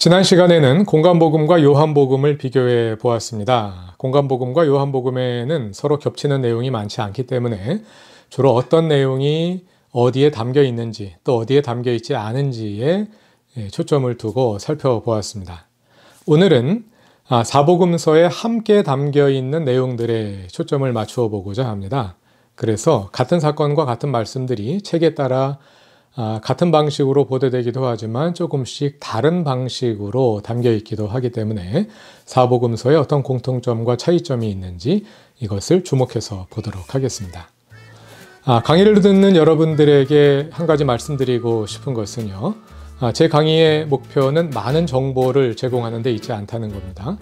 지난 시간에는 공관복음과 요한복음을 비교해 보았습니다. 공관복음과 요한복음에는 서로 겹치는 내용이 많지 않기 때문에 주로 어떤 내용이 어디에 담겨 있는지 또 어디에 담겨 있지 않은지에 초점을 두고 살펴보았습니다. 오늘은 사복음서에 함께 담겨 있는 내용들에 초점을 맞추어 보고자 합니다. 그래서 같은 사건과 같은 말씀들이 책에 따라 같은 방식으로 보도되기도 하지만 조금씩 다른 방식으로 담겨 있기도 하기 때문에 사복음서에 어떤 공통점과 차이점이 있는지 이것을 주목해서 보도록 하겠습니다. 강의를 듣는 여러분들에게 한 가지 말씀드리고 싶은 것은요. 제 강의의 목표는 많은 정보를 제공하는 데 있지 않다는 겁니다.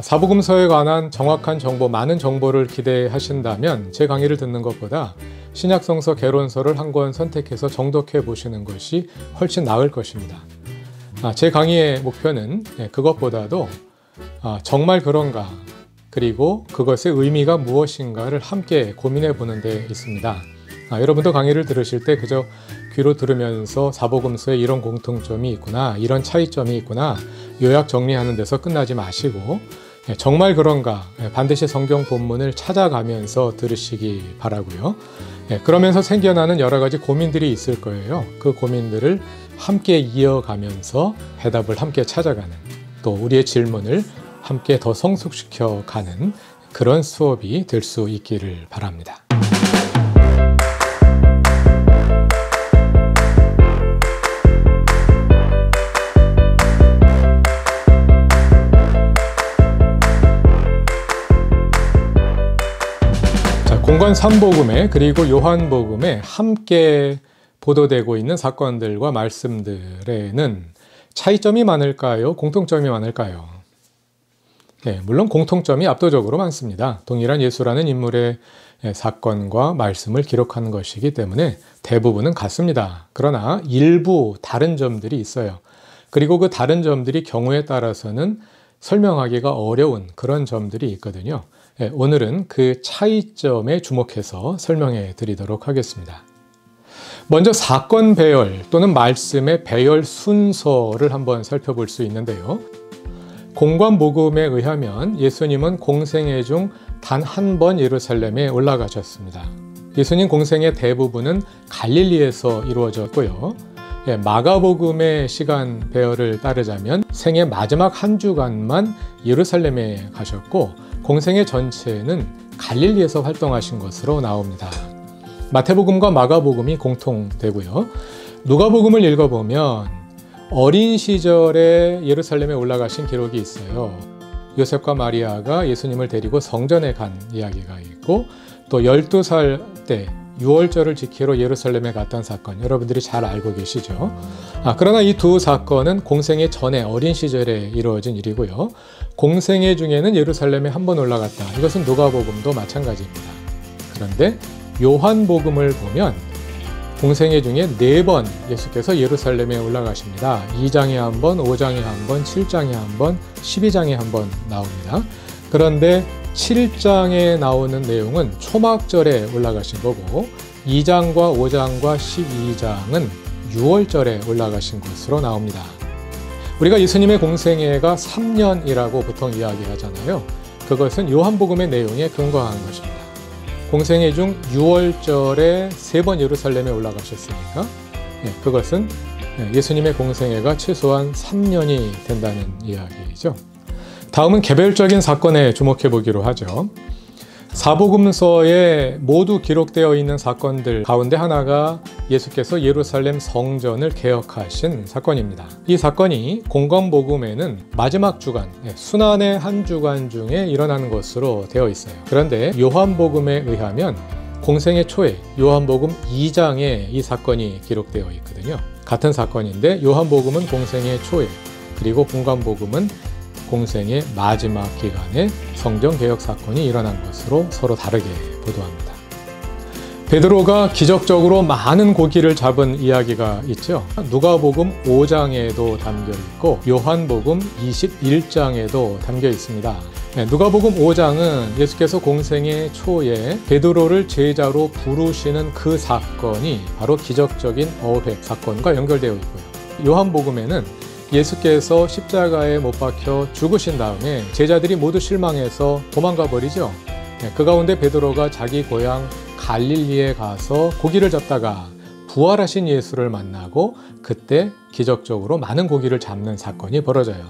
사복음서에 관한 정확한 정보, 많은 정보를 기대하신다면 제 강의를 듣는 것보다 신약성서 개론서를 한 권 선택해서 정독해 보시는 것이 훨씬 나을 것입니다. 제 강의의 목표는 그것보다도 정말 그런가, 그리고 그것의 의미가 무엇인가를 함께 고민해 보는 데 있습니다. 여러분도 강의를 들으실 때 그저 귀로 들으면서 사복음서에 이런 공통점이 있구나, 이런 차이점이 있구나 요약 정리하는 데서 끝나지 마시고 정말 그런가 반드시 성경 본문을 찾아가면서 들으시기 바라고요. 그러면서 생겨나는 여러 가지 고민들이 있을 거예요. 그 고민들을 함께 이어가면서 해답을 함께 찾아가는, 또 우리의 질문을 함께 더 성숙시켜 가는 그런 수업이 될 수 있기를 바랍니다. 공관 3복음에 그리고 요한복음에 함께 보도되고 있는 사건들과 말씀들에는 차이점이 많을까요? 공통점이 많을까요? 물론 공통점이 압도적으로 많습니다. 동일한 예수라는 인물의 사건과 말씀을 기록하는 것이기 때문에 대부분은 같습니다. 그러나 일부 다른 점들이 있어요. 그리고 그 다른 점들이 경우에 따라서는 설명하기가 어려운 그런 점들이 있거든요. 오늘은 그 차이점에 주목해서 설명해 드리도록 하겠습니다. 먼저 사건 배열 또는 말씀의 배열 순서를 한번 살펴볼 수 있는데요. 공관복음에 의하면 예수님은 공생애 중 단 한 번 예루살렘에 올라가셨습니다. 예수님 공생의 대부분은 갈릴리에서 이루어졌고요. 마가복음의 시간 배열을 따르자면 생애 마지막 한 주간만 예루살렘에 가셨고 공생애 전체는 갈릴리에서 활동하신 것으로 나옵니다. 마태복음과 마가복음이 공통되고요. 누가복음을 읽어보면 어린 시절에 예루살렘에 올라가신 기록이 있어요. 요셉과 마리아가 예수님을 데리고 성전에 간 이야기가 있고 또 12살 때 유월절을 지키러 예루살렘에 갔던 사건, 여러분들이 잘 알고 계시죠? 그러나 이 두 사건은 공생애 전에 어린 시절에 이루어진 일이고요. 공생애 중에는 예루살렘에 한 번 올라갔다. 이것은 누가복음도 마찬가지입니다. 그런데 요한복음을 보면 공생애 중에 4번 예수께서 예루살렘에 올라가십니다. 2장에 한 번, 5장에 한 번, 7장에 한 번, 12장에 한 번 나옵니다. 그런데 7장에 나오는 내용은 초막절에 올라가신 거고 2장과 5장과 12장은 6월절에 올라가신 것으로 나옵니다. 우리가 예수님의 공생애가 3년이라고 보통 이야기하잖아요. 그것은 요한복음의 내용에 근거한 것입니다. 공생애 중 6월절에 3번 예루살렘에 올라가셨으니까 그것은 예수님의 공생애가 최소한 3년이 된다는 이야기죠. 다음은 개별적인 사건에 주목해 보기로 하죠. 사복음서에 모두 기록되어 있는 사건들 가운데 하나가 예수께서 예루살렘 성전을 개혁하신 사건입니다. 이 사건이 공관복음에는 마지막 주간, 순환의 한 주간 중에 일어나는 것으로 되어 있어요. 그런데 요한복음에 의하면 공생애 초에 요한복음 2장에 이 사건이 기록되어 있거든요. 같은 사건인데 요한복음은 공생애 초에, 그리고 공관복음은 공생의 마지막 기간에 성전 개혁 사건이 일어난 것으로 서로 다르게 보도합니다. 베드로가 기적적으로 많은 고기를 잡은 이야기가 있죠. 누가복음 5장에도 담겨 있고 요한복음 21장에도 담겨 있습니다. 누가복음 5장은 예수께서 공생의 초에 베드로를 제자로 부르시는 그 사건이 바로 기적적인 어획 사건과 연결되어 있고요. 요한복음에는 예수께서 십자가에 못 박혀 죽으신 다음에 제자들이 모두 실망해서 도망가 버리죠. 그 가운데 베드로가 자기 고향 갈릴리에 가서 고기를 잡다가 부활하신 예수를 만나고 그때 기적적으로 많은 고기를 잡는 사건이 벌어져요.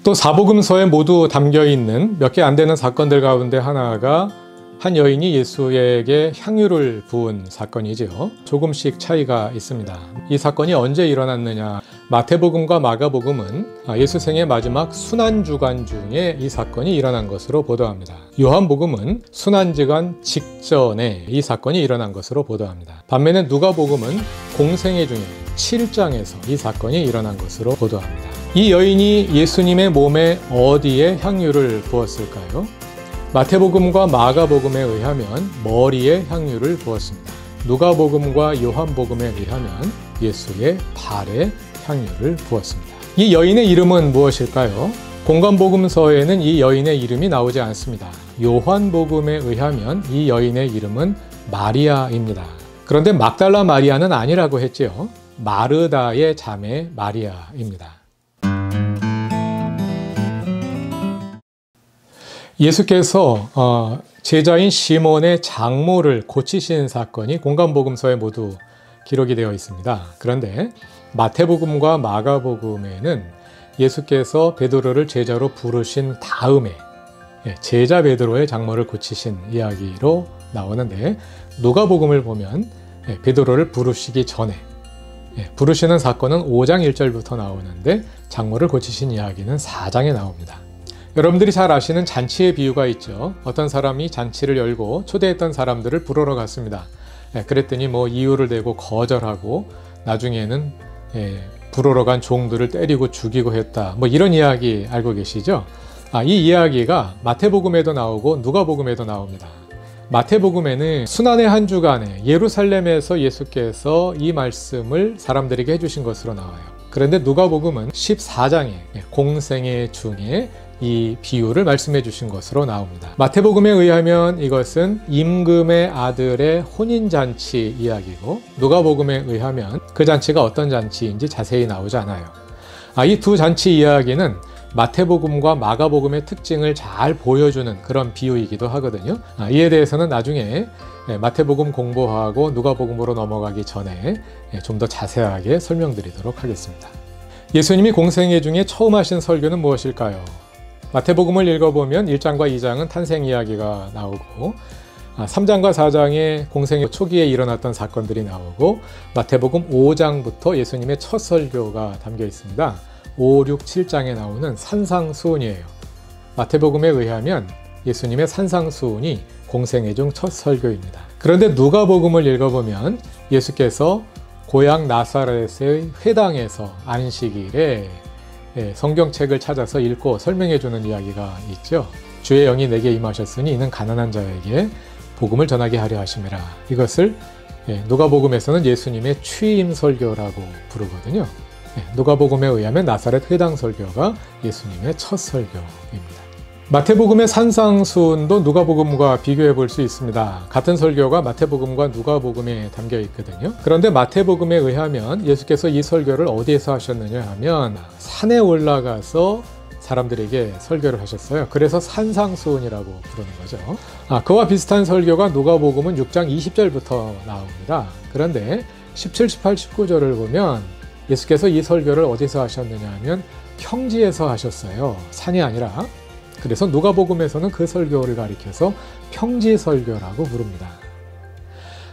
또 사복음서에 모두 담겨있는 몇 개 안 되는 사건들 가운데 하나가 한 여인이 예수에게 향유를 부은 사건이지요. 조금씩 차이가 있습니다. 이 사건이 언제 일어났느냐? 마태복음과 마가복음은 예수 생의 마지막 순환주간 중에 이 사건이 일어난 것으로 보도합니다. 요한복음은 순환주간 직전에 이 사건이 일어난 것으로 보도합니다. 반면에 누가복음은 공생애 중에 7장에서 이 사건이 일어난 것으로 보도합니다. 이 여인이 예수님의 몸에 어디에 향유를 부었을까요? 마태복음과 마가복음에 의하면 머리에 향유를 부었습니다. 누가복음과 요한복음에 의하면 예수의 발에 향유를 부었습니다. 이 여인의 이름은 무엇일까요? 공관복음서에는 이 여인의 이름이 나오지 않습니다. 요한복음에 의하면 이 여인의 이름은 마리아입니다. 그런데 막달라 마리아는 아니라고 했지요. 마르다의 자매 마리아입니다. 예수께서 제자인 시몬의 장모를 고치신 사건이 공관복음서에 모두 기록이 되어 있습니다. 그런데 마태복음과 마가복음에는 예수께서 베드로를 제자로 부르신 다음에 제자 베드로의 장모를 고치신 이야기로 나오는데, 누가복음을 보면 베드로를 부르시기 전에 부르시는 사건은 5장 1절부터 나오는데 장모를 고치신 이야기는 4장에 나옵니다. 여러분들이 잘 아시는 잔치의 비유가 있죠. 어떤 사람이 잔치를 열고 초대했던 사람들을 부르러 갔습니다. 그랬더니 이유를 대고 거절하고 나중에는 부르러 간 종들을 때리고 죽이고 했다. 이런 이야기 알고 계시죠? 이 이야기가 마태복음에도 나오고 누가복음에도 나옵니다. 마태복음에는 순환의 한 주간에 예루살렘에서 예수께서 이 말씀을 사람들에게 해주신 것으로 나와요. 그런데 누가복음은 14장에 공생애 중에 이 비유를 말씀해 주신 것으로 나옵니다. 마태복음에 의하면 이것은 임금의 아들의 혼인잔치 이야기고, 누가복음에 의하면 그 잔치가 어떤 잔치인지 자세히 나오지 않아요. 이 두 잔치 이야기는 마태복음과 마가복음의 특징을 잘 보여주는 그런 비유이기도 하거든요. 이에 대해서는 나중에 마태복음 공부하고 누가복음으로 넘어가기 전에 좀 더 자세하게 설명드리도록 하겠습니다. 예수님이 공생애 중에 처음 하신 설교는 무엇일까요? 마태복음을 읽어보면 1장과 2장은 탄생 이야기가 나오고 3장과 4장에 공생애 초기에 일어났던 사건들이 나오고 마태복음 5장부터 예수님의 첫 설교가 담겨 있습니다. 5, 6, 7장에 나오는 산상수훈이에요. 마태복음에 의하면 예수님의 산상수훈이 공생애 중 첫 설교입니다. 그런데 누가복음을 읽어보면 예수께서 고향 나사렛의 회당에서 안식일에 성경책을 찾아서 읽고 설명해주는 이야기가 있죠. 주의 영이 내게 임하셨으니 이는 가난한 자에게 복음을 전하게 하려 하심이라. 이것을 누가복음에서는 예수님의 취임 설교라고 부르거든요. 누가복음에 의하면 나사렛 회당 설교가 예수님의 첫 설교입니다. 마태복음의 산상수훈도 누가복음과 비교해 볼 수 있습니다. 같은 설교가 마태복음과 누가복음에 담겨 있거든요. 그런데 마태복음에 의하면 예수께서 이 설교를 어디에서 하셨느냐 하면 산에 올라가서 사람들에게 설교를 하셨어요. 그래서 산상수훈이라고 부르는 거죠. 그와 비슷한 설교가 누가복음은 6장 20절부터 나옵니다. 그런데 17, 18, 19절을 보면 예수께서 이 설교를 어디서 하셨느냐 하면 평지에서 하셨어요. 산이 아니라. 그래서 누가복음에서는 그 설교를 가리켜서 평지 설교라고 부릅니다.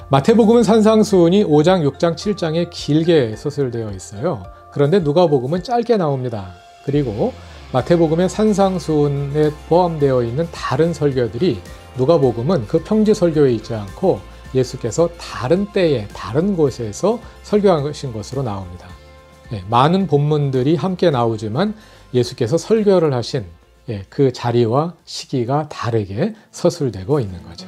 마태복음은 산상수훈이 5장, 6장, 7장에 길게 서술되어 있어요. 그런데 누가복음은 짧게 나옵니다. 그리고 마태복음의 산상수훈에 포함되어 있는 다른 설교들이 누가복음은 그 평지 설교에 있지 않고 예수께서 다른 때에 다른 곳에서 설교하신 것으로 나옵니다. 많은 본문들이 함께 나오지만 예수께서 설교를 하신 그 자리와 시기가 다르게 서술되고 있는 거죠.